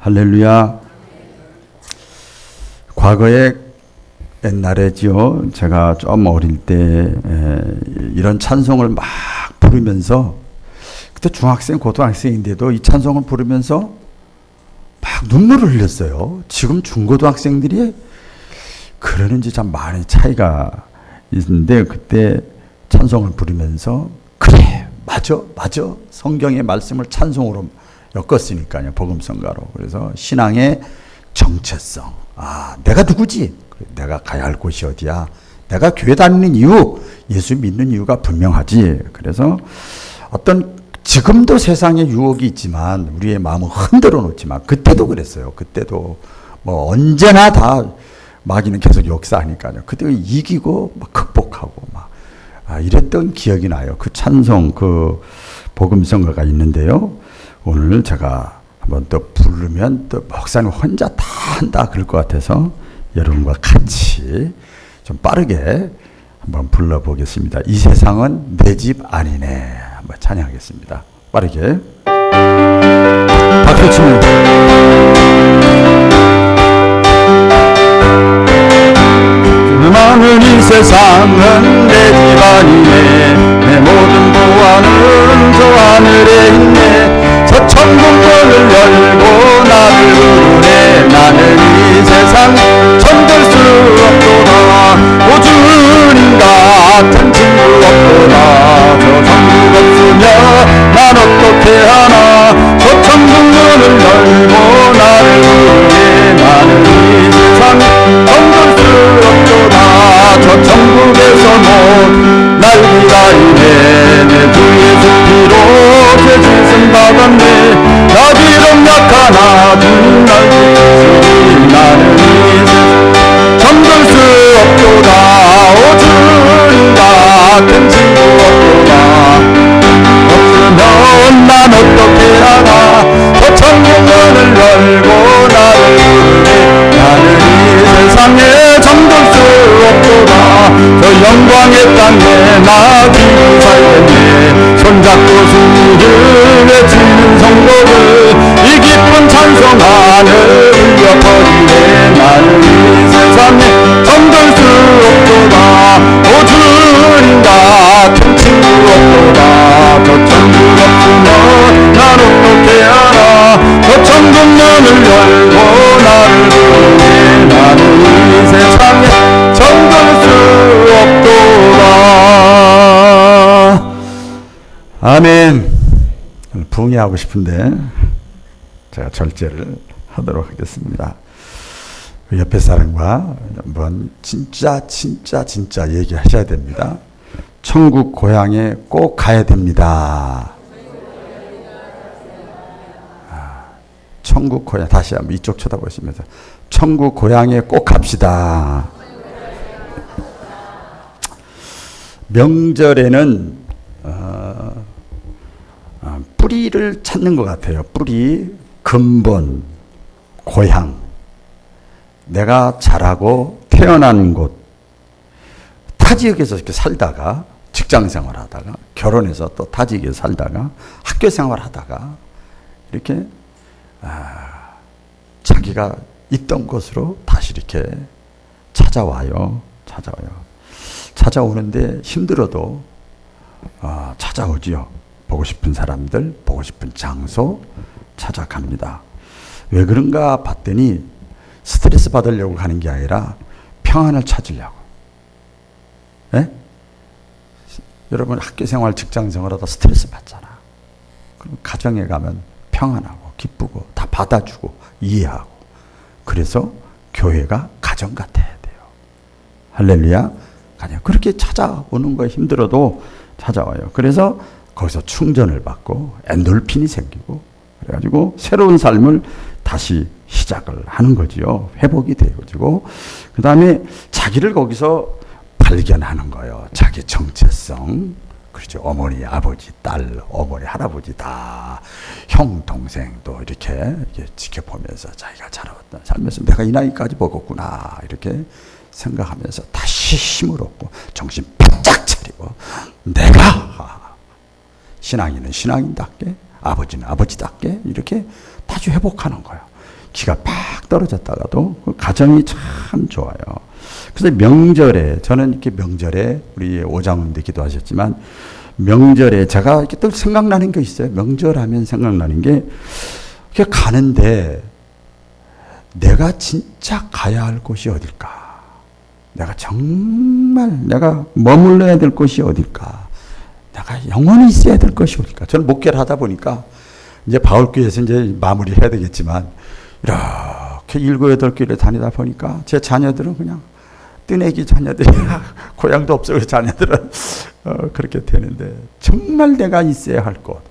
할렐루야. 과거에 옛날에지요, 제가 좀 어릴 때 이런 찬송을 막 부르면서, 그때 중학생, 고등학생인데도 이 찬송을 부르면서 막 눈물을 흘렸어요. 지금 중고등학생들이 그러는지 참 많이 차이가 있는데, 그때 찬송을 부르면서 그래, 맞아, 성경의 말씀을 찬송으로 엮었으니까요, 복음성가로. 그래서 신앙의 정체성. 내가 누구지? 내가 가야 할 곳이 어디야? 내가 교회 다니는 이유, 예수 믿는 이유가 분명하지. 그래서 지금도 세상에 유혹이 있지만 우리의 마음을 흔들어 놓지만, 그때도 그랬어요. 그때도 뭐 언제나 다 마귀는 계속 역사하니까요. 그때 이기고 막 극복하고 막 이랬던 기억이 나요. 그 찬송, 그 복음성가가 있는데요. 오늘 제가 한번 또 부르면 또 목사님 혼자 다 한다 그럴 것 같아서 여러분과 같이 좀 빠르게 한번 불러보겠습니다. 이 세상은 내 집 아니네. 한번 찬양하겠습니다. 빠르게 박수 치면. 많은 이 세상은 내 집 아니네. 내 모든 보안은 저 하늘에 있네. 저 천국 문을 열고 나를 부르네. 나는 이 세상 잠들 수 없도다. 오 주님 같은 친구 없도다. 저 천국 없으면 난 어떻게 하나. 저 천국 문을 열고 나를 부르네. 나는 이 세상 잠들 수 없도다. 저 천국에서 날 기다리네. 내 주 예수 피로 제 짐승 받았네. 나 비록 약하나 주님 날 지키시니. 나는 이 세상 잠들 수 없도다. 오 주님 같은 친구 없도다. 없으면 난 어떻게 하나. 저 천국 문을 열고 나를 부르네. 나는 이 세상에 잠들 수 없도다. 저 영광의 땅에 나 지고 살겠네. 손잡고 승리를 외치는 성도들 이 기쁜 찬송 안을 울려 퍼지네. 나는 이 세상에 잠들 수 없도다. 오 주님 같은 친구 없도다. 저 천국 없으면 난 어떻게 하나. 저 천국 문을 열고 나를 부르네. 나는 이 세상에 잠들 수 없도다. 아멘. 부흥회하고 싶은데 제가 절제를 하도록 하겠습니다. 옆에 사람과 한번 진짜 얘기하셔야 됩니다. 천국 고향에 꼭 가야 됩니다. 천국 고향, 다시 한번 이쪽 쳐다보시면서 천국 고향에 꼭 갑시다. 명절에는 뿌리를 찾는 것 같아요. 뿌리, 근본, 고향. 내가 자라고 태어난 곳. 타 지역에서 이렇게 살다가 직장 생활하다가 결혼해서 또 타 지역에서 살다가 학교 생활하다가 이렇게 자기가 있던 곳으로 다시 이렇게 찾아와요. 찾아오는데 힘들어도 찾아오지요. 보고 싶은 사람들, 보고 싶은 장소 찾아갑니다. 왜 그런가 봤더니 스트레스 받으려고 가는 게 아니라 평안을 찾으려고. 네? 여러분 학교 생활, 직장 생활하다 스트레스 받잖아. 그럼 가정에 가면 평안하고 기쁘고 다 받아주고 이해하고. 그래서 교회가 가정 같아야 돼요. 할렐루야. 그렇게 찾아오는 거 힘들어도 찾아와요. 그래서 거기서 충전을 받고 엔돌핀이 생기고 그래가지고 새로운 삶을 다시 시작을 하는 거지요. 회복이 되어지고 그 다음에 자기를 거기서 발견하는 거예요. 자기 정체성. 그렇죠. 어머니, 아버지, 딸, 어머니, 할아버지 다 형, 동생도 이렇게 지켜보면서 자기가 자라왔던 삶에서 내가 이 나이까지 먹었구나 이렇게 생각하면서 다시 힘을 얻고 정신 바짝 차리고 내가 신앙인은 신앙인답게, 아버지는 아버지답게 이렇게 다시 회복하는 거예요. 기가 팍 떨어졌다가도 그 가정이 참 좋아요. 그래서 명절에, 저는 이렇게 명절에 우리 오장훈대 기도하셨지만 명절에 제가 이렇게 또 생각나는 게 있어요. 명절하면 생각나는 게 이렇게 가는데 내가 진짜 가야 할 곳이 어딜까? 내가 정말 내가 머물러야 될 곳이 어딜까? 내가 영원히 있어야 될 것이 어딜까? 저는 목회를 하다 보니까 이제 바울교회에서 이제 마무리를 해야 되겠지만 이렇게 7, 8교회를 다니다 보니까 제 자녀들은 그냥 뜨내기 자녀들이 고향도 없어. 자녀들은 그렇게 되는데 정말 내가 있어야 할 곳,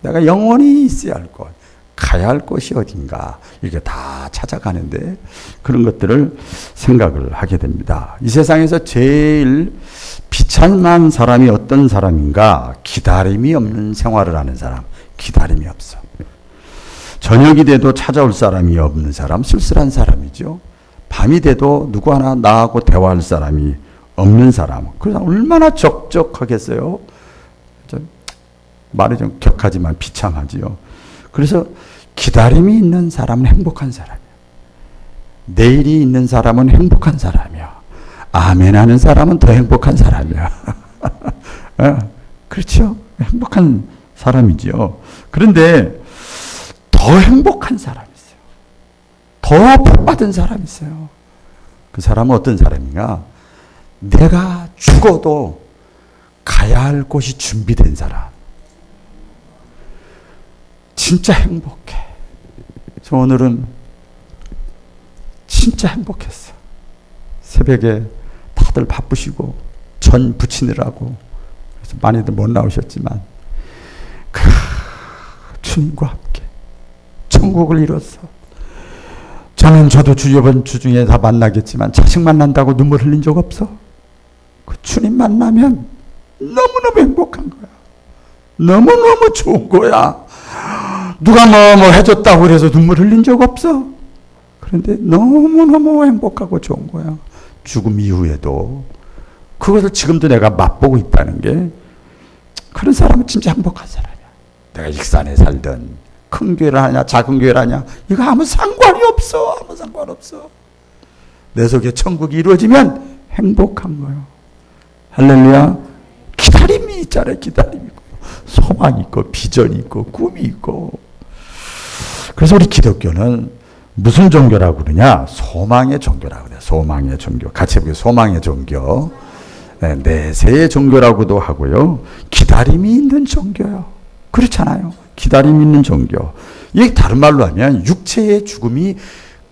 내가 영원히 있어야 할 곳, 가야 할 곳이 어딘가 이게 다 찾아가는데 그런 것들을 생각을 하게 됩니다. 이 세상에서 제일 비참한 사람이 어떤 사람인가? 기다림이 없는 생활을 하는 사람. 기다림이 없어. 저녁이 돼도 찾아올 사람이 없는 사람, 쓸쓸한 사람이죠. 밤이 돼도 누구 하나 나하고 대화할 사람이 없는 사람. 그래서 얼마나 적적하겠어요. 말이 좀 격하지만 비참하지요. 그래서 기다림이 있는 사람은 행복한 사람이야. 내일이 있는 사람은 행복한 사람이야. 아멘 하는 사람은 더 행복한 사람이야. 그렇죠? 행복한 사람이지요. 그런데 더 행복한 사람이 있어요. 더 복받은 사람이 있어요. 그 사람은 어떤 사람인가? 내가 죽어도 가야 할 곳이 준비된 사람. 진짜 행복해. 저 오늘은 진짜 행복했어. 새벽에 다들 바쁘시고 전 부치느라고 그래서 많이들 못 나오셨지만 주님과 함께 천국을 이뤘어. 저도 이번 주 중에 다 만나겠지만 자식 만난다고 눈물 흘린 적 없어. 그 주님 만나면 너무너무 행복한 거야. 너무너무 좋은 거야. 누가 뭐 해줬다고 그래서 눈물 흘린 적 없어. 그런데 너무너무 행복하고 좋은 거야. 죽음 이후에도 그것을 지금도 내가 맛보고 있다는 게 그런 사람은 진짜 행복한 사람이야. 내가 익산에 살든 큰 교회를 하냐 작은 교회를 하냐 이거 아무 상관이 없어. 아무 상관없어. 내 속에 천국이 이루어지면 행복한 거예요. 할렐루야. 기다림이 있잖아요. 기다림이 있고 소망이 있고 비전이 있고 꿈이 있고. 그래서 우리 기독교는 무슨 종교라고 그러냐? 소망의 종교라고 그래요. 소망의 종교. 같이 해보게요. 소망의 종교. 네, 내세의 종교라고도 하고요. 기다림이 있는 종교요. 그렇잖아요. 기다림 있는 종교. 이게 다른 말로 하면 육체의 죽음이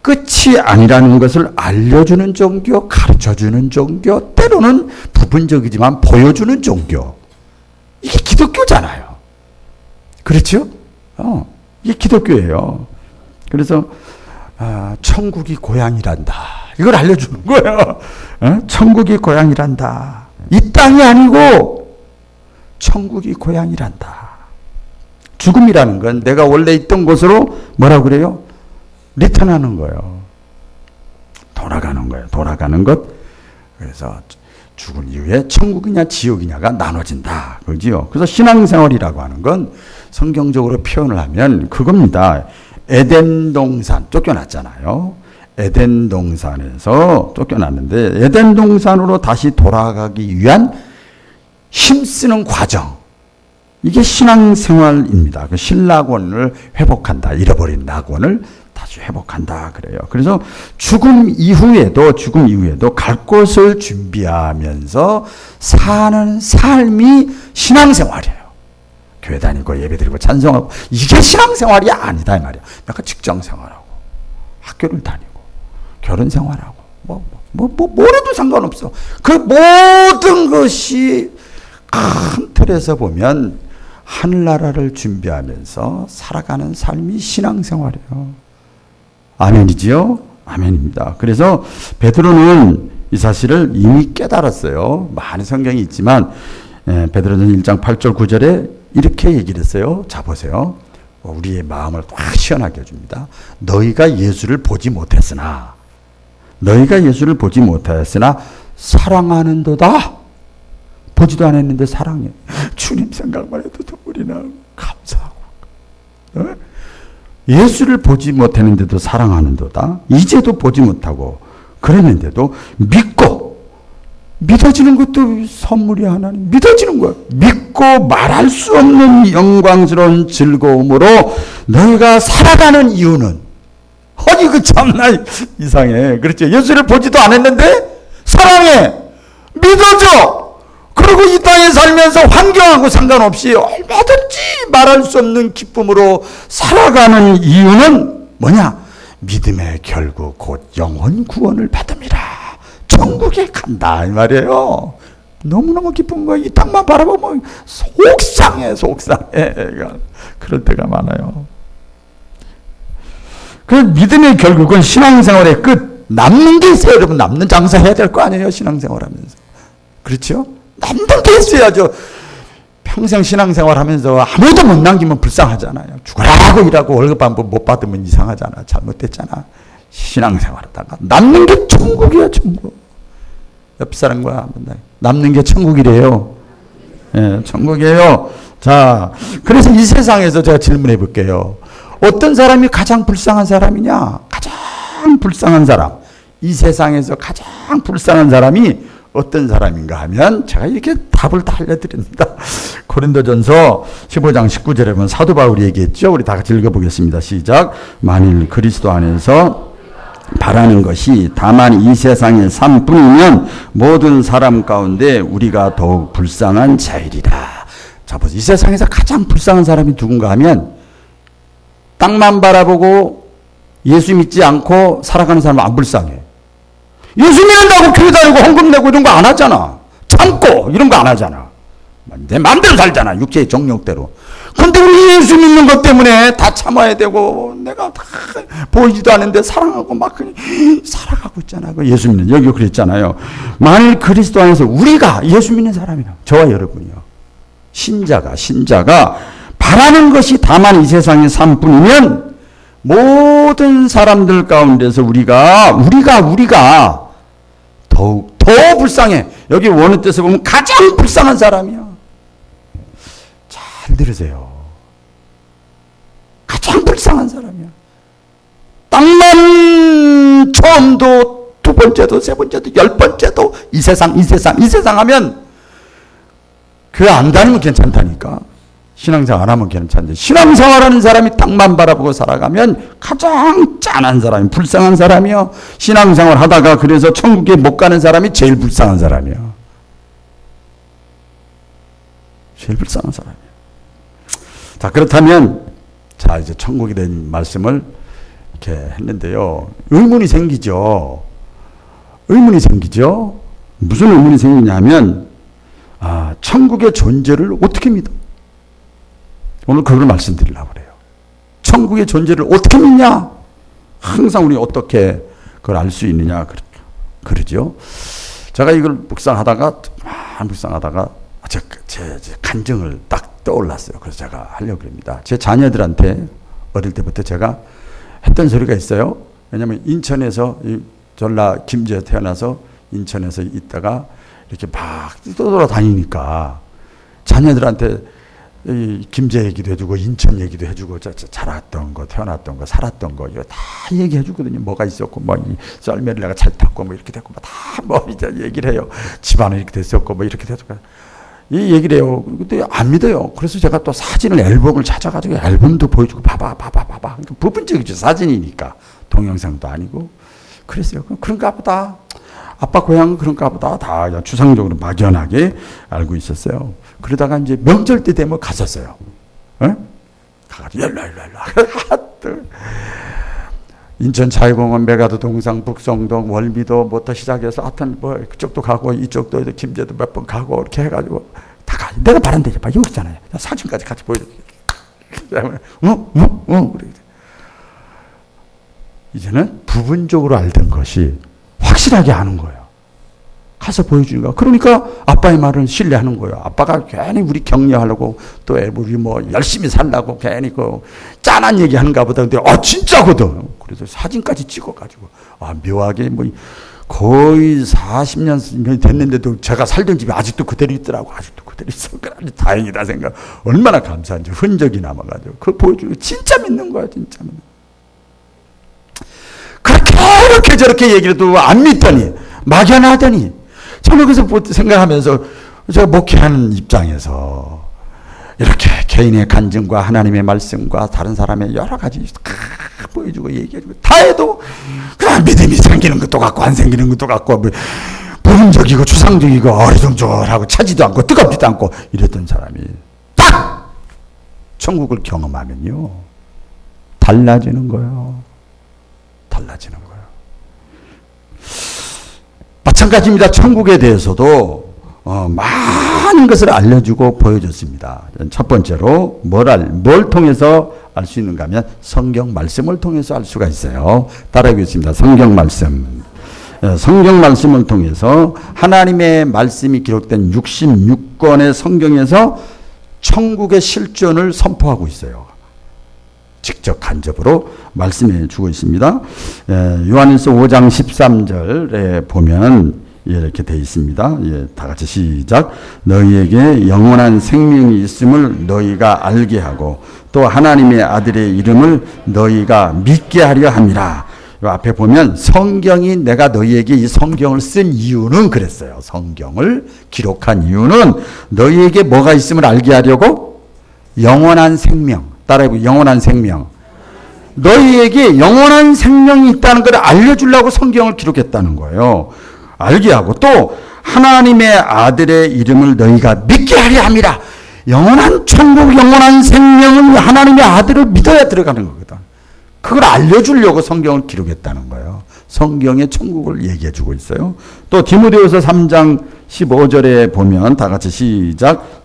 끝이 아니라는 것을 알려주는 종교, 가르쳐주는 종교, 때로는 부분적이지만 보여주는 종교. 이게 기독교잖아요. 그렇죠? 이게 기독교예요. 그래서 천국이 고향이란다. 이걸 알려주는 거예요. 천국이 고향이란다. 이 땅이 아니고 천국이 고향이란다. 죽음이라는 건 내가 원래 있던 곳으로 뭐라고 그래요? 리턴하는 거예요. 돌아가는 거예요. 돌아가는 것. 그래서 죽은 이후에 천국이냐 지옥이냐가 나눠진다. 그지요? 그래서 신앙생활이라고 하는 건 성경적으로 표현을 하면 그겁니다. 에덴 동산 쫓겨났잖아요. 에덴 동산에서 쫓겨났는데 에덴 동산으로 다시 돌아가기 위한 힘쓰는 과정. 이게 신앙생활입니다. 그 신락원을 회복한다. 잃어버린 낙원을 다시 회복한다. 그래요. 그래서 죽음 이후에도 갈 곳을 준비하면서 사는 삶이 신앙생활이에요. 교회 다니고 예배드리고 찬송하고 이게 신앙생활이 아니다 이 말이야. 내가 직장생활하고 학교를 다니고 결혼생활하고 뭐래도 상관없어. 그 모든 것이 큰 틀에서 보면 하늘나라를 준비하면서 살아가는 삶이 신앙생활이에요. 아멘이지요? 아멘입니다. 그래서 베드로는 이 사실을 이미 깨달았어요. 많은 성경이 있지만 베드로는 1장 8절 9절에 이렇게 얘기를 했어요. 자 보세요. 우리의 마음을 확 시원하게 해줍니다. 너희가 예수를 보지 못했으나 사랑하는도다. 보지도 않았는데 사랑해. 주님 생각만 해도 눈물이 나고 감사하고. 예수를 보지 못했는데도 사랑하는도다. 이제도 보지 못하고 그랬는데도 믿고, 믿어지는 것도 선물이 하나님. 믿어지는 거야. 믿고 말할 수 없는 영광스러운 즐거움으로 너희가 살아가는 이유는, 아니 그 참나 이상해. 그렇죠. 예수를 보지도 않았는데 사랑해, 믿어줘. 그리고 이 땅에 살면서 환경하고 상관없이 얼마든지 말할 수 없는 기쁨으로 살아가는 이유는 뭐냐? 믿음의 결국 곧 영혼 구원을 받음이라. 천국에 간다 이 말이에요. 너무너무 기쁜 거야. 이 땅만 바라보면 속상해. 그럴 때가 많아요. 그 믿음의 결국은 신앙생활의 끝, 남는 게 있어요. 여러분, 남는 장사 해야 될 거 아니에요, 신앙생활 하면서. 그렇죠? 남는 게 있어야죠. 평생 신앙생활 하면서 아무도 못 남기면 불쌍하잖아요. 죽으라고 일하고 월급 한 번 못 받으면 이상하잖아. 잘못됐잖아. 신앙생활 하다가 남는 게 천국이야, 천국. 옆 사람과 남는 게 천국이래요. 예, 천국이에요. 자, 그래서 이 세상에서 제가 질문해 볼게요. 어떤 사람이 가장 불쌍한 사람이냐? 가장 불쌍한 사람. 이 세상에서 가장 불쌍한 사람이 어떤 사람인가 하면 제가 이렇게 답을 다 알려드립니다. 고린도전서 15장 19절에 보면 사도 바울이 얘기했죠. 우리 다 같이 읽어보겠습니다. 시작. 만일 그리스도 안에서 바라는 것이 다만 이 세상의 삶뿐이면 모든 사람 가운데 우리가 더욱 불쌍한 자이리라. 자, 보세요. 이 세상에서 가장 불쌍한 사람이 누군가 하면 땅만 바라보고 예수 믿지 않고 살아가는 사람은 안 불쌍해. 예수 믿는다고 교회 다니고 헌금 내고 이런 거 안 하잖아. 참고 이런 거 안 하잖아. 내 마음대로 살잖아. 육체의 정욕대로. 근데 우리 예수 믿는 것 때문에 다 참아야 되고 내가 다 보이지도 않는데 사랑하고 막 살아가고 있잖아. 예수 믿는 여기 그랬잖아요. 만일 그리스도 안에서 우리가 예수 믿는 사람이야. 저와 여러분이요. 신자가 바라는 것이 다만 이 세상의 삶뿐이면 모든 사람들 가운데서 우리가 더욱 더 불쌍해. 여기 원어 뜻에 보면 가장 불쌍한 사람이야. 잘 들으세요. 가장 불쌍한 사람이야. 땅만 처음도 두 번째도 세 번째도 열 번째도 이 세상 하면 교회 안 다니면 괜찮다니까. 신앙생활 안 하면 괜찮은데 신앙생활하는 사람이 땅만 바라보고 살아가면 가장 짠한 사람이 불쌍한 사람이요. 신앙생활 하다가 그래서 천국에 못 가는 사람이 제일 불쌍한 사람이요. 제일 불쌍한 사람이요. 자, 그렇다면 자 이제 천국에 대한 말씀을 이렇게 했는데요. 의문이 생기죠. 무슨 의문이 생기냐면 천국의 존재를 어떻게 믿어? 오늘 그걸 말씀드리려고 그래요. 천국의 존재를 어떻게 믿냐? 항상 우리 어떻게 그걸 알 수 있느냐? 그러죠. 제가 이걸 묵상하다가 제 간증을 딱 떠올랐어요. 그래서 제가 하려고 합니다. 제 자녀들한테 어릴 때부터 제가 했던 소리가 있어요. 왜냐하면 인천에서 전라 김제에 태어나서 인천에서 있다가 이렇게 막 떠돌아다니니까 자녀들한테 이 김제 얘기도 해주고 인천 얘기도 해주고 자랐던 거 태어났던 거 살았던 거 이거 다 얘기해 주거든요. 뭐가 있었고 뭐 이 썰매를 내가 잘 탔고 뭐 이렇게 됐고 다 뭐 이제 얘기를 해요. 집안은 이렇게 됐었고 뭐 이렇게 됐고 이 얘기를 해요. 근데 안 믿어요. 그래서 제가 또 사진을 앨범을 찾아가지고 앨범도 보여주고 봐봐. 그러니까 부분적이죠. 사진이니까 동영상도 아니고 그랬어요. 그런가 보다. 아빠 고향은 그런가 보다. 다 그냥 추상적으로 막연하게 알고 있었어요. 그러다가 이제 명절 때 되면 갔었어요. 가가지고 일로. 인천 자유공원, 메가도 동상, 북성동, 월미도 뭐부터 시작해서 하여튼 뭐 그쪽도 가고 이쪽도 김제도 몇 번 가고 이렇게 해가지고 다 가. 내가 바란 데 봐. 여기 있잖아요. 사진까지 같이 보여줄게. 이제는 부분적으로 알던 것이 확실하게 아는 거예요. 가서 보여주는 거야. 그러니까 아빠의 말을 신뢰하는 거예요. 아빠가 괜히 우리 격려하려고 또 우리 뭐 열심히 살라고 괜히 그 짠한 얘기 하는가 보다. 근데 진짜거든. 그래서 사진까지 찍어가지고 묘하게 뭐 거의 40년 됐는데도 제가 살던 집이 아직도 그대로 있더라고. 아직도 그대로 있어. 그래, 다행이다 생각. 얼마나 감사한지. 흔적이 남아가지고. 그거 보여주고 진짜 믿는 거야. 진짜 믿는 거야. 그렇게 이렇게 저렇게 얘기를 해도 안 믿더니 막연하더니 저는 그래서 생각하면서 제가 목회하는 입장에서 이렇게 개인의 간증과 하나님의 말씀과 다른 사람의 여러 가지 보여주고 얘기해주고 다 해도 그냥 믿음이 생기는 것도 같고 안 생기는 것도 같고 부분적이고 추상적이고 어리둥절하고 차지도 않고 뜨겁지도 않고 이랬던 사람이 딱 천국을 경험하면요 달라지는 거예요. 달라지는 거예요. 마찬가지입니다. 천국에 대해서도 많은 것을 알려주고 보여줬습니다. 첫 번째로 뭘 통해서 알 수 있는가 하면 성경 말씀을 통해서 알 수가 있어요. 따라하겠습니다. 성경 말씀. 성경 말씀을 통해서 하나님의 말씀이 기록된 66권의 성경에서 천국의 실존을 선포하고 있어요. 직접 간접으로 말씀해 주고 있습니다. 요한일서 5장 13절에 보면 이렇게 되어 있습니다. 다 같이 시작. 너희에게 영원한 생명이 있음을 너희가 알게 하고 또 하나님의 아들의 이름을 너희가 믿게 하려 함이라. 이 앞에 보면 성경이 내가 너희에게 이 성경을 쓴 이유는 그랬어요. 성경을 기록한 이유는 너희에게 뭐가 있음을 알게 하려고 영원한 생명. 따라해보고 영원한 생명. 너희에게 영원한 생명이 있다는 걸 알려주려고 성경을 기록했다는 거예요. 알게 하고 또 하나님의 아들의 이름을 너희가 믿게 하려 함이라. 영원한 천국, 영원한 생명은 하나님의 아들을 믿어야 들어가는 거거든. 그걸 알려주려고 성경을 기록했다는 거예요. 성경의 천국을 얘기해 주고 있어요. 또 디모데후서 3장 15절에 보면 다 같이 시작.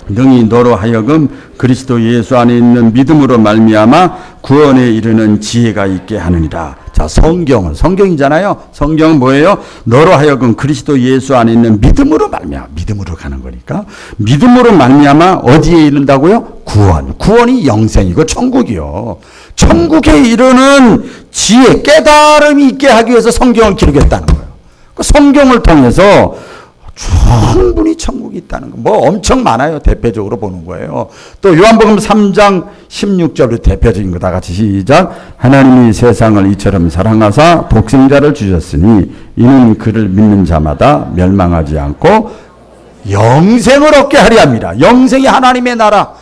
능히 너로 하여금 그리스도 예수 안에 있는 믿음으로 말미암아 구원에 이르는 지혜가 있게 하느니라. 자, 성경이잖아요. 성경은 뭐예요? 너로 하여금 그리스도 예수 안에 있는 믿음으로 말미암아. 믿음으로 가는 거니까. 믿음으로 말미암아 어디에 이른다고요? 구원이 영생이고 천국이요. 천국에 이르는 지혜, 깨달음이 있게 하기 위해서 성경을 기록했다는 거예요. 그 성경을 통해서 충분히 천국이 있다는 거. 뭐 엄청 많아요. 대표적으로 보는 거예요. 또 요한복음 3장 16절로 대표적인 거 다 같이 시작. 하나님이 세상을 이처럼 사랑하사 독생자를 주셨으니 이는 그를 믿는 자마다 멸망하지 않고 영생을 얻게 하려 합니다. 영생이 하나님의 나라.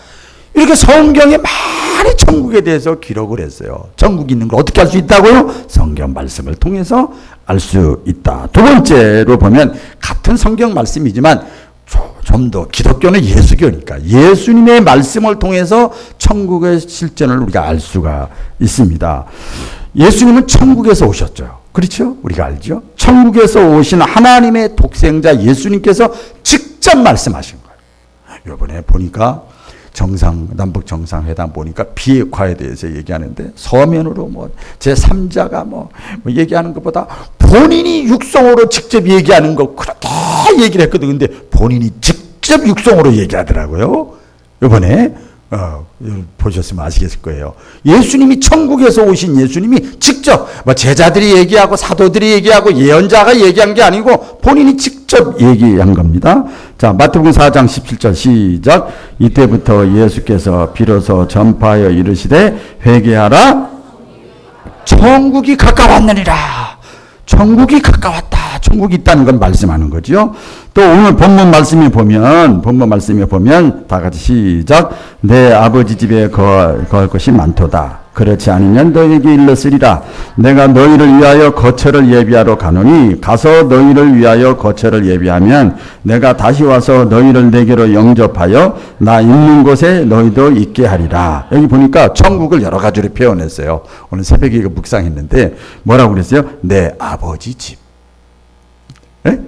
이렇게 성경에 많이 천국에 대해서 기록을 했어요. 천국이 있는 걸 어떻게 알 수 있다고요? 성경 말씀을 통해서 알 수 있다. 두 번째로 보면 같은 성경 말씀이지만 좀 더 기독교는 예수교니까 예수님의 말씀을 통해서 천국의 실존을 우리가 알 수가 있습니다. 예수님은 천국에서 오셨죠. 그렇죠? 우리가 알죠? 천국에서 오신 하나님의 독생자 예수님께서 직접 말씀하신 거예요. 이번에 보니까 남북 정상회담 보니까 비핵화에 대해서 얘기하는데 서면으로 제3자가 얘기하는 것보다 본인이 육성으로 직접 얘기하는 거 그렇게 얘기를 했거든. 근데 본인이 직접 육성으로 얘기하더라고요. 이번에 보셨으면 아시겠을 거예요. 예수님이 천국에서 오신 예수님이 직접 제자들이 얘기하고 사도들이 얘기하고 예언자가 얘기한 게 아니고 본인이 직접 얘기한 겁니다. 자, 마태복음 4장 17절 시작. 이때부터 예수께서 비로소 전파하여 이르시되 회개하라. 천국이 가까웠느니라. 천국이 가까웠다. 천국이 있다는 건 말씀하는 거죠. 또 오늘 본문 말씀에 보면 다 같이 시작. 내 아버지 집에 거할 것이 많도다. 그렇지 않으면 너희에게 일렀으리라. 내가 너희를 위하여 거처를 예비하러 가노니 가서 너희를 위하여 거처를 예비하면 내가 다시 와서 너희를 내게로 영접하여 나 있는 곳에 너희도 있게 하리라. 여기 보니까 천국을 여러 가지로 표현했어요. 오늘 새벽에 이거 묵상했는데 뭐라고 그랬어요? 내 아버지 집. 에?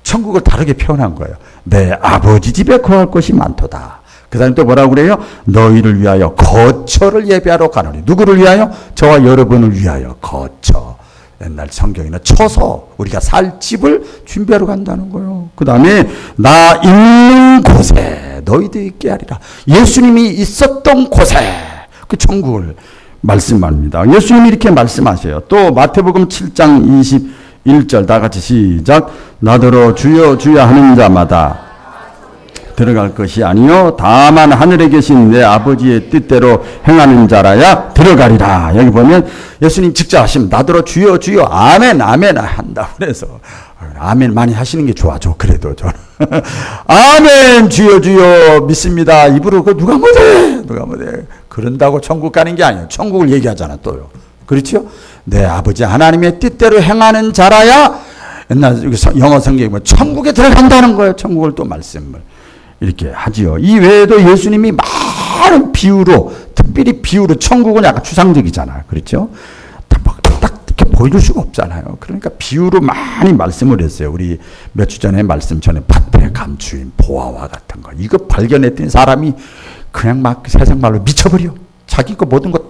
천국을 다르게 표현한 거예요. 내 아버지 집에 거할 곳이 많도다. 그 다음에 또 뭐라고 그래요? 너희를 위하여 거처를 예비하러 가노니. 누구를 위하여? 저와 여러분을 위하여 거처. 옛날 성경에는 처서 우리가 살 집을 준비하러 간다는 거예요. 그 다음에 나 있는 곳에 너희도 있게 하리라. 예수님이 있었던 곳에 그 천국을 말씀합니다. 예수님이 이렇게 말씀하세요. 또 마태복음 7장 1절 다 같이 시작. 나더러 주여 주여 하는 자마다 들어갈 것이 아니요 다만 하늘에 계신 내 아버지의 뜻대로 행하는 자라야 들어가리라. 여기 보면 예수님 직접 하시면 나더러 주여 주여 아멘 아멘 한다. 그래서 아멘 많이 하시는 게 좋아져. 그래도 저는 아멘 주여 주여 믿습니다. 입으로 그 누가 못해 그런다고 천국 가는 게 아니에요. 천국을 얘기하잖아 또요. 그렇죠? 내 아버지 하나님의 뜻대로 행하는 자라야 옛날 영어 성경에 보면 천국에 들어간다는 거예요. 천국을 또 말씀을 이렇게 하지요. 이 외에도 예수님이 많은 비유로, 특별히 비유로, 천국은 약간 추상적이잖아요. 그렇죠? 딱 이렇게 보여줄 수가 없잖아요. 그러니까 비유로 많이 말씀을 했어요. 우리 몇 주 전에 말씀 전에 밭의 감추인 보화와 같은 거. 이거 발견했더니 사람이 그냥 막 세상 말로 미쳐버려. 자기 거 모든 거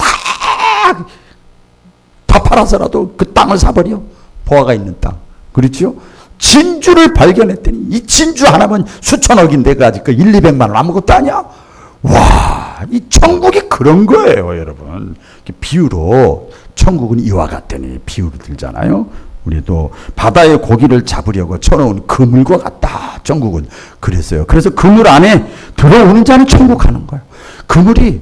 다 팔아서라도 그 땅을 사버려. 보화가 있는 땅. 그렇죠? 진주를 발견했더니 이 진주 하나면 수천억인데 그 아직 그 1, 200만 원 아무것도 아니야. 와, 이 천국이 그런 거예요, 여러분. 비유로 천국은 이와 같더니 비유로 들잖아요. 우리도 바다의 고기를 잡으려고 쳐놓은 그물과 같다. 천국은 그랬어요. 그래서 그물 안에 들어오는 자는 천국 가는 거예요. 그물이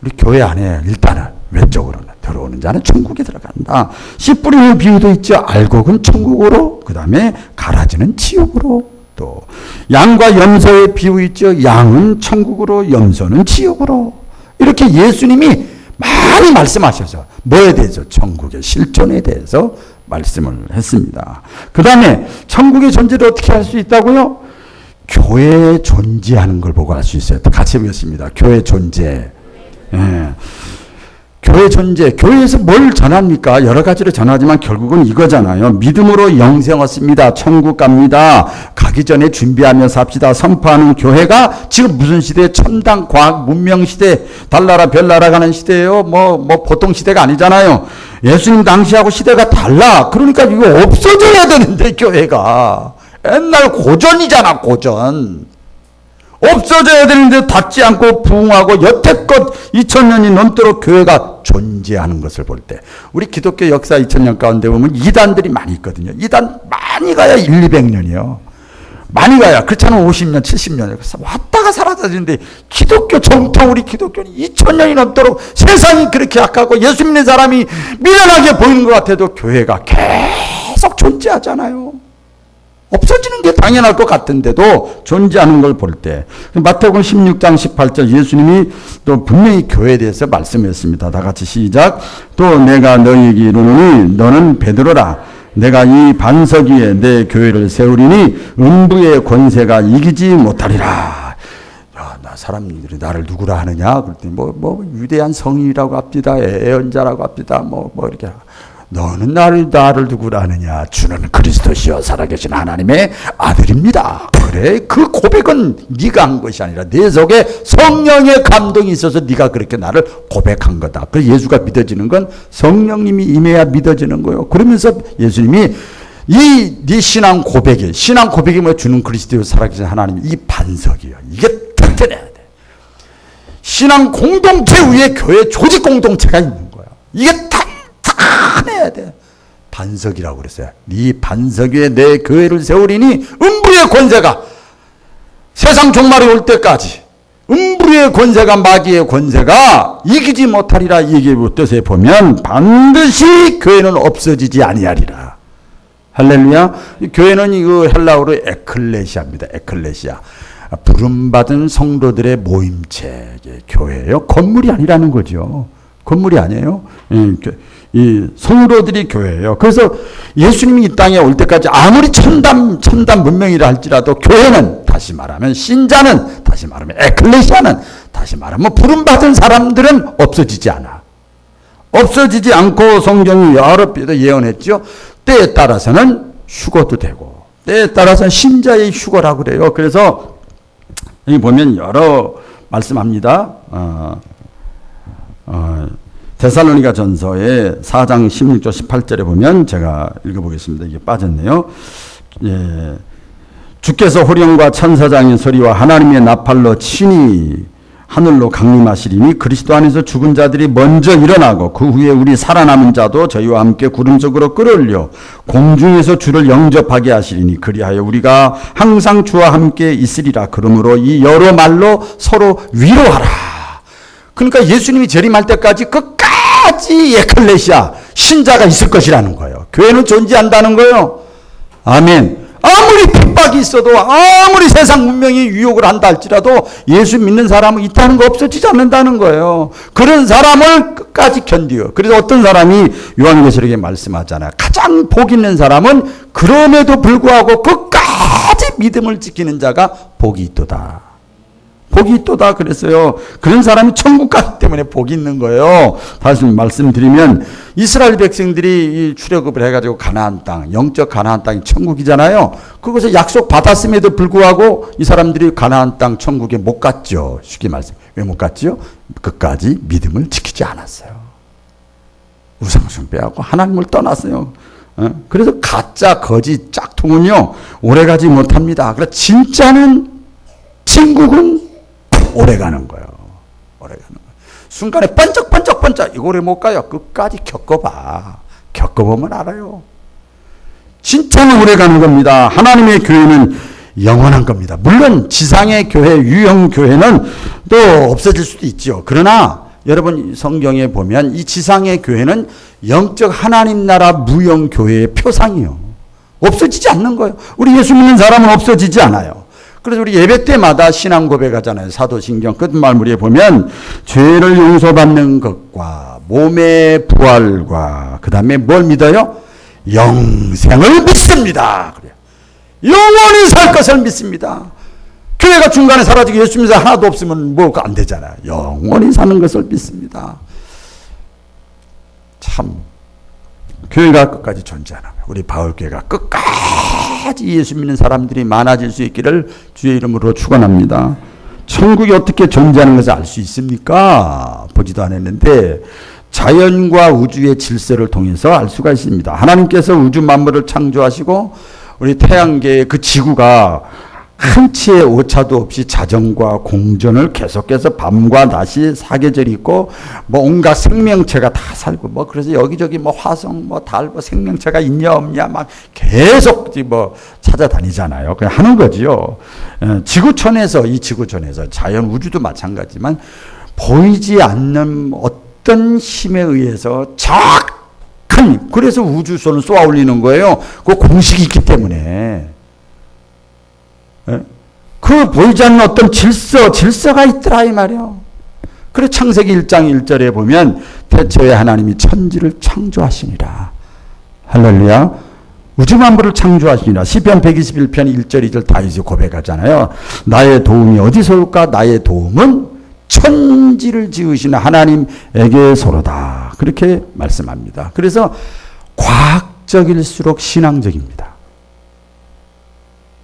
우리 교회 안에 일단은 외적으로는 들어오는 자는 천국에 들어간다. 씨 뿌리는 비유도 있죠. 알곡은 천국으로, 그 다음에 가라지는 지옥으로. 또 양과 염소의 비유 있죠. 양은 천국으로, 염소는 지옥으로. 이렇게 예수님이 많이 말씀하셔서 뭐에 대해서? 천국의 실존에 대해서 말씀을 했습니다. 그 다음에 천국의 존재를 어떻게 할 수 있다고요? 교회에 존재하는 걸 보고 알 수 있어요. 같이 보겠습니다. 교회 존재. 예. 교회 존재, 교회에서 뭘 전합니까? 여러 가지로 전하지만 결국은 이거잖아요. 믿음으로 영생 얻습니다. 천국 갑니다. 가기 전에 준비하며 삽시다. 선포하는 교회가 지금 무슨 시대? 첨단 과학 문명 시대, 달나라 별나라 가는 시대예요. 뭐 보통 시대가 아니잖아요. 예수님 당시하고 시대가 달라. 그러니까 이거 없어져야 되는데 교회가 옛날 고전이잖아. 고전. 없어져야 되는데 닿지 않고 부흥하고 여태껏 2000년이 넘도록 교회가 존재하는 것을 볼 때 우리 기독교 역사 2000년 가운데 보면 이단들이 많이 있거든요. 이단 많이 가야 1, 200년이요. 많이 가야 그렇지 않으면 50년, 70년 왔다가 사라져지는데 기독교 정통 우리 기독교는 2000년이 넘도록 세상이 그렇게 약하고 예수 믿는 사람이 미련하게 보이는 것 같아도 교회가 계속 존재하잖아요. 없어지는 게 당연할 것 같은데도 존재하는 걸 볼 때 마태복음 16장 18절 예수님이 또 분명히 교회에 대해서 말씀했습니다. 다 같이 시작. 또 내가 너희에게 이르노니 너는 베드로라. 내가 이 반석 위에 내 교회를 세우리니 음부의 권세가 이기지 못하리라. 야, 사람들이 나를 누구라 하느냐? 그랬더니 위대한 성인이라고 합디다. 애언자라고 합디다. 이렇게. 너는 나를 누구라 하느냐? 주는 그리스도시요 살아계신 하나님의 아들입니다. 그래, 그 고백은 네가 한 것이 아니라 내 속에 성령의 감동이 있어서 네가 그렇게 나를 고백한 거다. 그 예수가 믿어지는 건 성령님이 임해야 믿어지는 거예요. 그러면서 예수님이 네 신앙 고백이 뭐 주는 그리스도요 살아계신 하나님 이 반석이요. 이게 튼튼해야 돼. 신앙 공동체 위에 교회 조직 공동체가 있는 거야. 이게 해야 돼. 반석이라고 그랬어요. 네 반석 위에 내 교회를 세우리니 음부의 권세가 세상 종말이 올 때까지 음부의 권세가 마귀의 권세가 이기지 못하리라. 이게 뜻에 보면 반드시 교회는 없어지지 아니하리라. 할렐루야. 교회는 이거 헬라어로 에클레시아입니다. 에클레시아. 부름받은 성도들의 모임체 교회예요. 건물이 아니라는 거죠. 건물이 아니에요. 이 성도들이 교회예요. 그래서 예수님이 이 땅에 올 때까지 아무리 첨단 문명이라 할지라도 교회는 다시 말하면 신자는 다시 말하면 에클레시아는 다시 말하면 부름받은 사람들은 없어지지 않아. 없어지지 않고 성경이 여러 때도 예언했죠. 때에 따라서는 휴거도 되고 때에 따라서는 신자의 휴거라고 그래요. 그래서 여기 보면 여러 말씀합니다. 데살로니가 전서의 4장 16절 18절에 보면 제가 읽어보겠습니다. 이게 빠졌네요. 예. 주께서 호령과 천사장의 소리와 하나님의 나팔로 친히 하늘로 강림하시리니 그리스도 안에서 죽은 자들이 먼저 일어나고 그 후에 우리 살아남은 자도 저희와 함께 구름 속으로 끌어올려 공중에서 주를 영접하게 하시리니 그리하여 우리가 항상 주와 함께 있으리라. 그러므로 이 여러 말로 서로 위로하라. 그러니까 예수님이 재림할 때까지 끝까지 에클레시아 신자가 있을 것이라는 거예요. 교회는 존재한다는 거예요. 아멘. 아무리 핍박이 있어도 아무리 세상 문명이 유혹을 한다 할지라도 예수 믿는 사람은 있다는 거 없어지지 않는다는 거예요. 그런 사람을 끝까지 견디어. 그래서 어떤 사람이 요한계시록에 말씀하잖아요. 가장 복 있는 사람은 그럼에도 불구하고 끝까지 믿음을 지키는 자가 복이 있도다. 복이 있도다 그랬어요. 그런 사람이 천국 가기 때문에 복이 있는 거예요. 다시 말씀드리면 이스라엘 백성들이 출애굽을 해가지고 가나안 땅, 영적 가나안 땅이 천국이잖아요. 그것을 약속 받았음에도 불구하고 이 사람들이 가나안 땅 천국에 못 갔죠. 쉽게 말씀. 왜 못 갔죠? 끝까지 믿음을 지키지 않았어요. 우상숭배하고 하나님을 떠났어요. 그래서 가짜 거짓 짝퉁은요 오래가지 못합니다. 그래서 진짜는 천국은 오래가는 거예요. 오래가는 거예요. 순간에 번쩍번쩍번쩍 이거 오래 못 가요. 끝까지 겪어봐. 겪어보면 알아요. 진짜는 오래가는 겁니다. 하나님의 교회는 영원한 겁니다. 물론 지상의 교회, 유형 교회는 또 없어질 수도 있죠. 그러나 여러분 성경에 보면 이 지상의 교회는 영적 하나님 나라 무형 교회의 표상이요. 없어지지 않는 거예요. 우리 예수 믿는 사람은 없어지지 않아요. 그래서 우리 예배 때마다 신앙 고백하잖아요. 사도신경 끝말무리에 보면 죄를 용서받는 것과 몸의 부활과 그 다음에 뭘 믿어요? 영생을 믿습니다. 그래요. 영원히 살 것을 믿습니다. 교회가 중간에 사라지고 예수 믿는 사람 하나도 없으면 뭐가 안 되잖아요. 영원히 사는 것을 믿습니다. 참 교회가 끝까지 존재하는 거예요. 우리 바울교회가 끝까지 예수 믿는 사람들이 많아질 수 있기를 주의 이름으로 축원합니다. 천국이 어떻게 존재하는 것을 알 수 있습니까? 보지도 않았는데 자연과 우주의 질서를 통해서 알 수가 있습니다. 하나님께서 우주 만물을 창조하시고 우리 태양계의 그 지구가 한치의 오차도 없이 자전과 공전을 계속해서 밤과 낮이 사계절이 있고 뭐 온갖 생명체가 다 살고 뭐 그래서 여기저기 뭐 화성 뭐 달 뭐 생명체가 있냐 없냐 막 계속 뭐 찾아다니잖아요. 그냥 하는 거지요. 지구촌에서 이 지구촌에서 자연 우주도 마찬가지지만 보이지 않는 어떤 힘에 의해서 정확한 힘 그래서 우주선을 쏘아 올리는 거예요. 그 공식이 있기 때문에. 그 보이지 않는 어떤 질서가 있더라 이 말이에요. 그래서 창세기 1장 1절에 보면 태초에 하나님이 천지를 창조하시니라. 할렐루야. 우주 만물을 창조하시니라. 시편 121편 1절 2절 다윗이 고백하잖아요. 나의 도움이 어디서 올까? 나의 도움은 천지를 지으시는 하나님에게서로다. 그렇게 말씀합니다. 그래서 과학적일수록 신앙적입니다.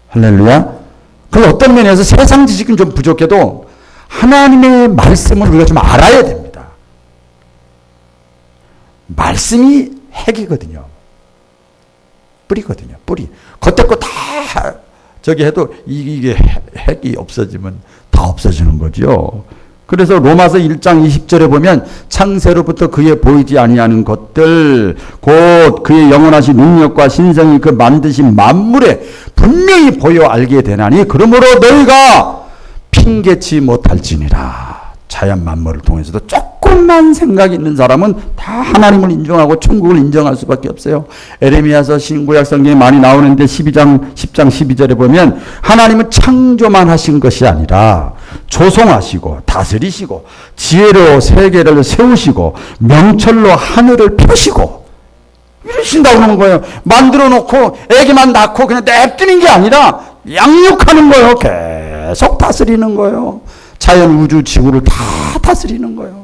할렐루야. 그 어떤 면에서 세상 지식은 좀 부족해도 하나님의 말씀을 우리가 좀 알아야 됩니다. 말씀이 핵이거든요. 뿌리거든요. 뿌리. 겉에 거 다 저기 해도 이게 핵이 없어지면 다 없어지는 거죠. 그래서 로마서 1장 20절에 보면 창세로부터 그의 보이지 아니하는 것들 곧 그의 영원하신 능력과 신성이 그 만드신 만물에 분명히 보여 알게 되나니 그러므로 너희가 핑계치 못할지니라. 자연 만물을 통해서도 조금만 생각이 있는 사람은 다 하나님을 인정하고 천국을 인정할 수밖에 없어요. 에레미야서 신구약 성경에 많이 나오는데 10장 12절에 보면 하나님은 창조만 하신 것이 아니라 조성하시고 다스리시고 지혜로 세계를 세우시고 명철로 하늘을 펴시고 이러신다고 하는 거예요. 만들어 놓고 애기만 낳고 그냥 냅두는 게 아니라 양육하는 거예요. 계속 다스리는 거예요. 자연, 우주, 지구를 다 다스리는 거예요.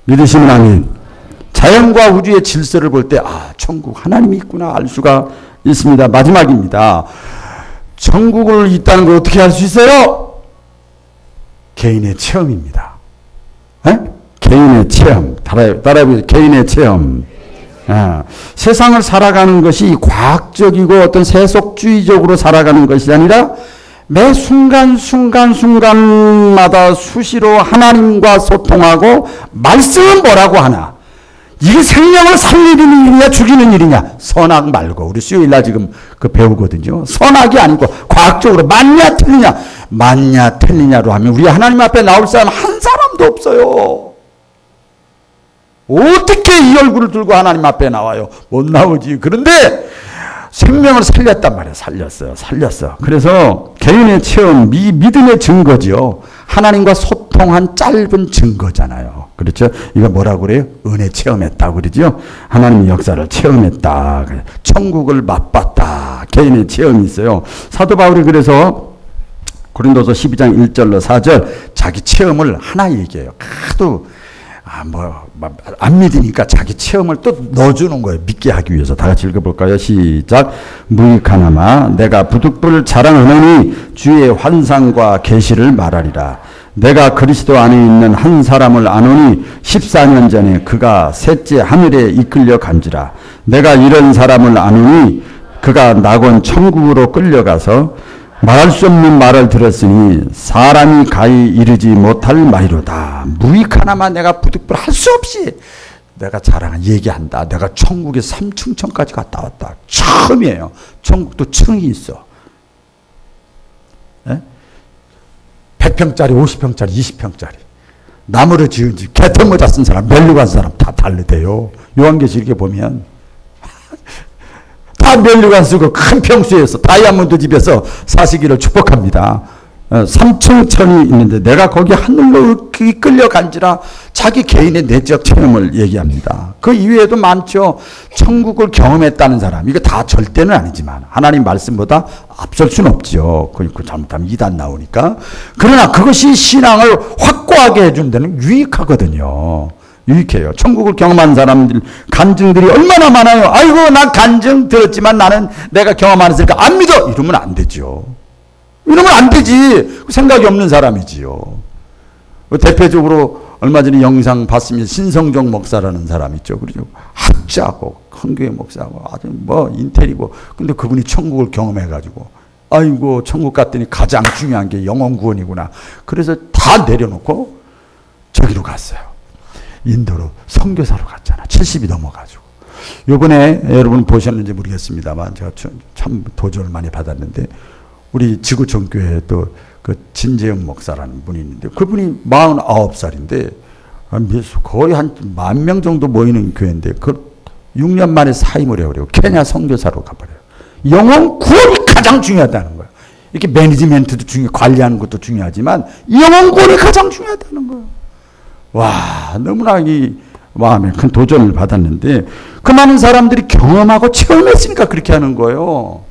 믿으시면 아멘. 자연과 우주의 질서를 볼 때 천국 하나님이 있구나 알 수가 있습니다. 마지막입니다. 천국을 있다는 걸 어떻게 알 수 있어요? 개인의 체험입니다. 에? 개인의 체험. 따라해보세요. 개인의 체험. 세상을 살아가는 것이 과학적이고 어떤 세속주의적으로 살아가는 것이 아니라 매 순간마다 수시로 하나님과 소통하고 말씀은 뭐라고 하나? 이게 생명을 살리는 일이냐 죽이는 일이냐? 선악 말고 우리 수요일날 지금 그 배우거든요. 선악이 아니고 과학적으로 맞냐 틀리냐? 맞냐 틀리냐로 하면 우리 하나님 앞에 나올 사람 한 사람도 없어요. 어떻게 이 얼굴을 들고 하나님 앞에 나와요? 못 나오지. 그런데 생명을 살렸단 말이에요. 살렸어. 그래서 개인의 체험, 믿음의 증거죠. 하나님과 소통한 짧은 증거잖아요. 그렇죠? 이거 뭐라고 그래요? 은혜 체험했다 그러죠? 하나님의 역사를 체험했다. 천국을 맛봤다. 개인의 체험이 있어요. 사도 바울이 그래서 고린도서 12장 1절로 4절 자기 체험을 하나 얘기해요. 하도 안 믿으니까 자기 체험을 또 넣어주는 거예요. 믿게 하기 위해서. 다 같이 읽어볼까요? 시작. 무익하나마 내가 부득불 자랑하노니 주의 환상과 계시를 말하리라. 내가 그리스도 안에 있는 한 사람을 아노니 14년 전에 그가 셋째 하늘에 이끌려 간지라. 내가 이런 사람을 아노니 그가 낙원 천국으로 끌려가서 말할 수 없는 말을 들었으니 사람이 가히 이르지 못할 말이로다. 무익하나마 내가 부득불 할 수 없이 내가 자랑한 얘기한다. 내가 천국에 3층천까지 갔다 왔다. 처음이에요. 천국도 층이 있어. 100평짜리, 50평짜리, 20평짜리. 나무로 지은 집, 개털모자 쓴 사람, 멜로 간 사람 다 다르대요. 요한계시록에 보면 다 멜류관 쓰고 큰 평수에서 다이아몬드 집에서 사시기를 축복합니다. 3층 천이 있는데 내가 거기 하늘로 이끌려간지라 자기 개인의 내적 체험을 얘기합니다. 그 이외에도 많죠. 천국을 경험했다는 사람. 이거 다 절대는 아니지만 하나님 말씀보다 앞설 수는 없죠. 그러니까 잘못하면 이단 나오니까. 그러나 그것이 신앙을 확고하게 해주는 데는 유익하거든요. 유익해요. 천국을 경험한 사람들 간증들이 얼마나 많아요. 아이고 난 간증 들었지만 나는 내가 경험 안 했으니까 안 믿어. 이러면 안 되죠. 이러면 안 되지. 생각이 없는 사람이지요. 대표적으로 얼마 전에 영상 봤으면 신성종 목사라는 사람 있죠. 그렇죠. 학자고 큰교회 목사고 아주 인텔이고 근데 그분이 천국을 경험해가지고 아이고 천국 갔더니 가장 중요한 게 영혼 구원이구나. 그래서 다 내려놓고 저기로 갔어요. 인도로 선교사로 갔잖아. 70이 넘어가지고. 요번에 여러분 보셨는지 모르겠습니다만 제가 참 도전을 많이 받았는데 우리 지구촌교회에 또 그 진재영 목사라는 분이 있는데 그분이 49살인데 거의 한 10,000명 정도 모이는 교회인데 그 6년 만에 사임을 해버려요. 케냐 선교사로 가버려요. 영혼 구원이 가장 중요하다는 거예요. 이렇게 매니지멘트도 관리하는 것도 중요하지만 영혼 구원이 가장 중요하다는 거예요. 와, 너무나 이 마음에 큰 도전을 받았는데 그 많은 사람들이 경험하고 체험했으니까 그렇게 하는 거예요.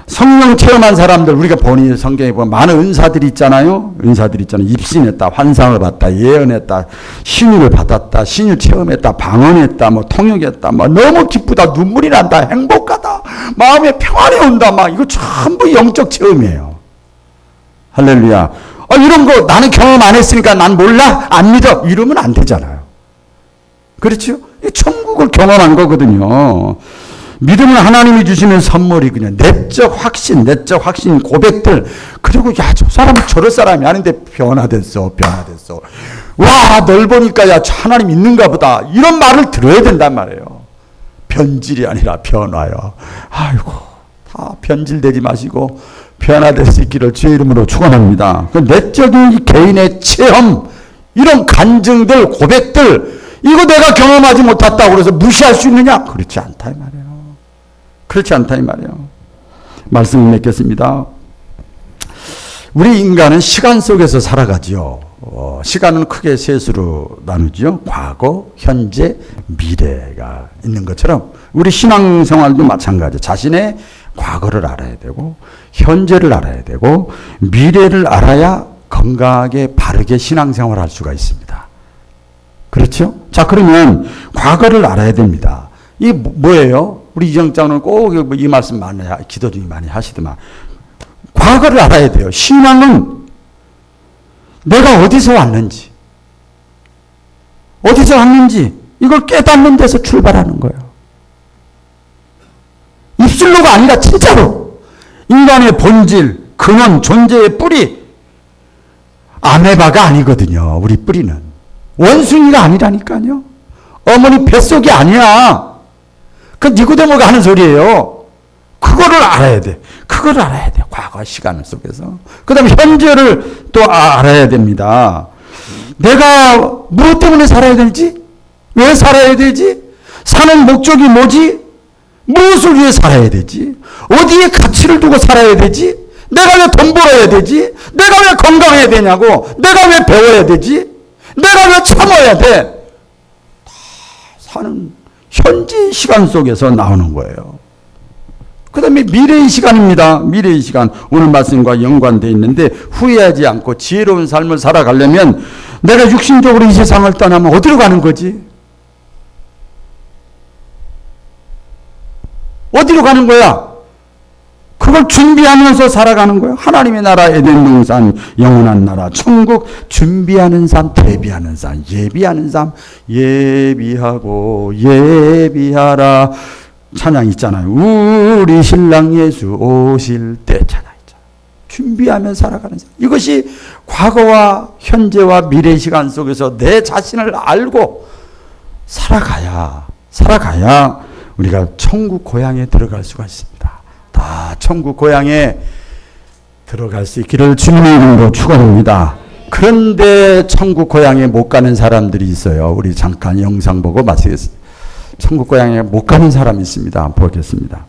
성령 체험한 사람들 우리가 보니 성경에 보면 많은 은사들이 있잖아요. 입신했다, 환상을 봤다, 예언했다, 신유를 받았다, 신유 체험했다, 방언했다, 통역했다, 너무 기쁘다, 눈물이 난다, 행복하다, 마음에 평안이 온다, 이거 전부 영적 체험이에요. 할렐루야. 이런 거 나는 경험 안 했으니까 난 몰라? 안 믿어? 이러면 안 되잖아요. 그렇죠? 이 천국을 경험한 거거든요. 믿음은 하나님이 주시는 선물이 그냥 내적 확신 고백들. 그리고 야, 저 사람은 저럴 사람이 아닌데 변화됐어. 와, 널 보니까 야, 하나님 있는가 보다. 이런 말을 들어야 된단 말이에요. 변질이 아니라 변화요. 아이고, 다 변질되지 마시고 변화될 수 있기를 주의 이름으로 축원합니다. 그 내적인 이 개인의 체험, 이런 간증들, 고백들, 이거 내가 경험하지 못했다고 그래서 무시할 수 있느냐? 그렇지 않다 이 말이에요. 말씀을 맺겠습니다. 우리 인간은 시간 속에서 살아가지요. 시간은 크게 셋으로 나누죠. 과거, 현재, 미래가 있는 것처럼 우리 신앙생활도 마찬가지. 자신의 과거를 알아야 되고 현재를 알아야 되고 미래를 알아야 건강하게 바르게 신앙생활을 할 수가 있습니다. 그렇죠? 자, 그러면 과거를 알아야 됩니다. 이게 뭐예요? 우리 이정장은 꼭 이 말씀 많이 기도 중에 많이 하시더만 과거를 알아야 돼요. 신앙은 내가 어디서 왔는지 이걸 깨닫는 데서 출발하는 거예요. 입술로가 아니라 진짜로 인간의 본질, 근원, 존재의 뿌리. 아메바가 아니거든요. 우리 뿌리는. 원숭이가 아니라니까요. 어머니 뱃속이 아니야. 그 니고데모가 하는 소리예요. 그거를 알아야 돼. 그걸 알아야 돼. 과거 시간 속에서. 그 다음에 현재를 또 알아야 됩니다. 내가 무엇 때문에 살아야 되지? 왜 살아야 되지? 사는 목적이 뭐지? 무엇을 위해 살아야 되지? 어디에 가치를 두고 살아야 되지? 내가 왜 돈 벌어야 되지? 내가 왜 건강해야 되냐고? 내가 왜 배워야 되지? 내가 왜 참아야 돼? 다 사는 현재 시간 속에서 나오는 거예요. 그 다음에 미래의 시간입니다. 미래의 시간. 오늘 말씀과 연관되어 있는데 후회하지 않고 지혜로운 삶을 살아가려면 내가 육신적으로 이 세상을 떠나면 어디로 가는 거지? 어디로 가는 거야? 그걸 준비하면서 살아가는 거예요. 하나님의 나라, 에덴 동산, 영원한 나라, 천국 준비하는 삶, 대비하는 삶, 예비하는 삶, 예비하고 예비하라. 찬양 있잖아요. 우리 신랑 예수 오실 때 찬양 있잖아요. 준비하며 살아가는 삶. 이것이 과거와 현재와 미래 시간 속에서 내 자신을 알고 살아가야 우리가 천국 고향에 들어갈 수가 있습니다. 다 천국 고향에 들어갈 수 있기를 주님의 이름으로 축원합니다. 그런데 천국 고향에 못 가는 사람들이 있어요. 우리 잠깐 영상 보고 마치겠습니다. 천국 고향에 못 가는 사람이 있습니다. 보겠습니다.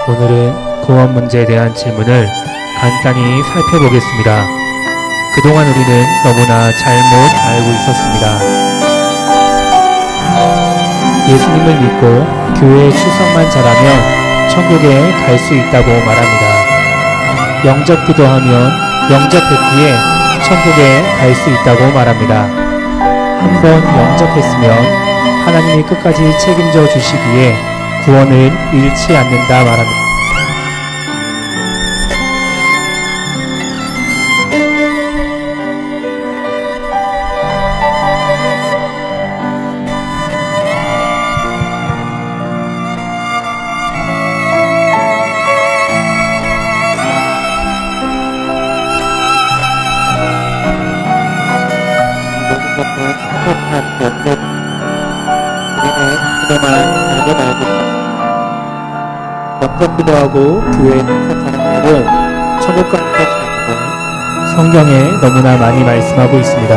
오늘은 구원 문제에 대한 질문을 간단히 살펴보겠습니다. 그동안 우리는 너무나 잘못 알고 있었습니다. 예수님을 믿고 교회에 출석만 잘하면 천국에 갈 수 있다고 말합니다. 영접 기도하면 영접했기에 천국에 갈 수 있다고 말합니다. 한번 영접했으면 하나님이 끝까지 책임져 주시기에 구원을 잃지 않는다 말합니다. 영접기도 하고 교회에 출석하는 날은 천국 가는 것이라고 성경에 너무나 많이 말씀하고 있습니다.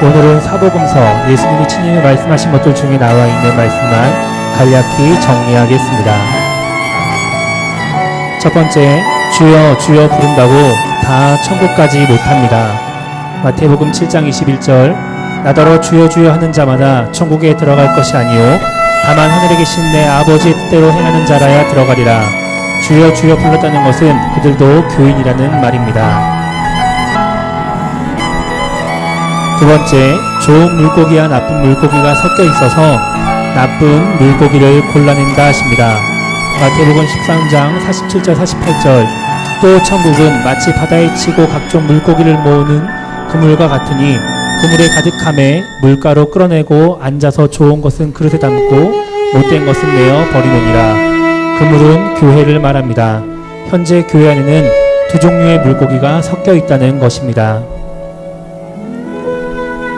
오늘은 사복음서 예수님이 친히 말씀하신 것들 중에 나와 있는 말씀만 간략히 정리하겠습니다. 첫 번째, 주여 주여 부른다고 다 천국까지 못합니다. 마태복음 7장 21절, 나더러 주여 주여 하는 자마다 천국에 들어갈 것이 아니요 다만 하늘에 계신 내 아버지의 뜻대로 행하는 자라야 들어가리라. 주여 주여 불렀다는 것은 그들도 교인이라는 말입니다. 두 번째, 좋은 물고기와 나쁜 물고기가 섞여 있어서 나쁜 물고기를 골라낸다 하십니다. 마태복음 13장 47절 48절, 또 천국은 마치 바다에 치고 각종 물고기를 모으는 그물과 같으니 그물에 가득함에 물가로 끌어내고 앉아서 좋은 것은 그릇에 담고 못된 것은 내어 버리느니라. 그물은 교회를 말합니다. 현재 교회 안에는 두 종류의 물고기가 섞여 있다는 것입니다.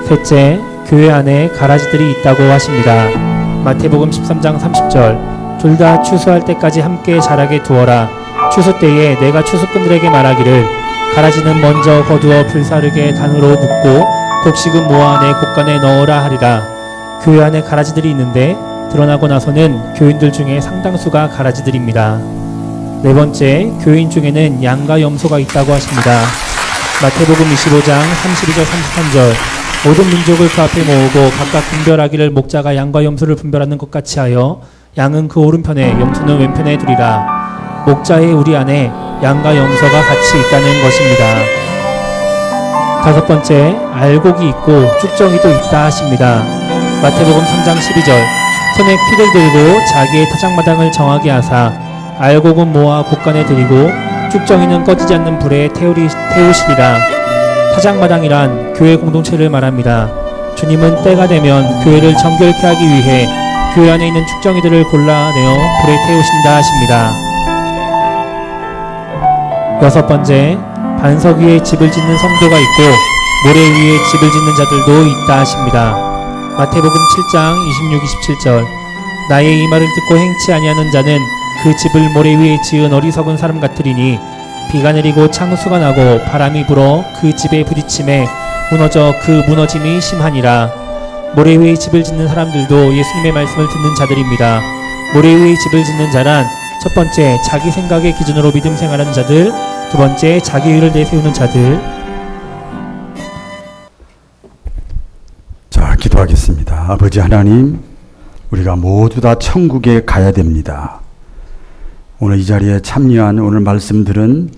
셋째, 교회 안에 가라지들이 있다고 하십니다. 마태복음 13장 30절, 둘 다 추수할 때까지 함께 자라게 두어라. 추수 때에 내가 추수꾼들에게 말하기를 가라지는 먼저 거두어 불사르게 단으로 눕고 곡식은 모아 내 곡간에 넣어라 하리라. 교회 안에 가라지들이 있는데 드러나고 나서는 교인들 중에 상당수가 가라지들입니다. 네 번째, 교인 중에는 양과 염소가 있다고 하십니다. 마태복음 25장 32절 33절, 모든 민족을 그 앞에 모으고 각각 분별하기를 목자가 양과 염소를 분별하는 것 같이 하여 양은 그 오른편에 염소는 왼편에 두리라. 목자의 우리 안에 양과 염소가 같이 있다는 것입니다. 다섯 번째, 알곡이 있고 쭉정이도 있다 하십니다. 마태복음 3장 12절, 손에 키를 들고 자기의 타작마당을 정하게 하사 알곡은 모아 곳간에 들이고 쭉정이는 꺼지지 않는 불에 태우시리라. 타작마당이란 교회 공동체를 말합니다. 주님은 때가 되면 교회를 정결케 하기 위해 교회 안에 있는 쭉정이들을 골라내어 불에 태우신다 하십니다. 여섯 번째, 반석 위에 집을 짓는 성도가 있고 모래 위에 집을 짓는 자들도 있다 하십니다. 마태복음 7장 26-27절, 나의 이 말을 듣고 행치 아니하는 자는 그 집을 모래 위에 지은 어리석은 사람 같으리니 비가 내리고 창수가 나고 바람이 불어 그 집에 부딪힘에 무너져 그 무너짐이 심하니라. 모래 위에 집을 짓는 사람들도 예수님의 말씀을 듣는 자들입니다. 모래 위에 집을 짓는 자란 첫 번째, 자기 생각의 기준으로 믿음 생활하는 자들, 두 번째, 자기 의를 내세우는 자들. 자, 기도하겠습니다. 아버지 하나님, 우리가 모두 다 천국에 가야 됩니다. 오늘 이 자리에 참여한 오늘 말씀들은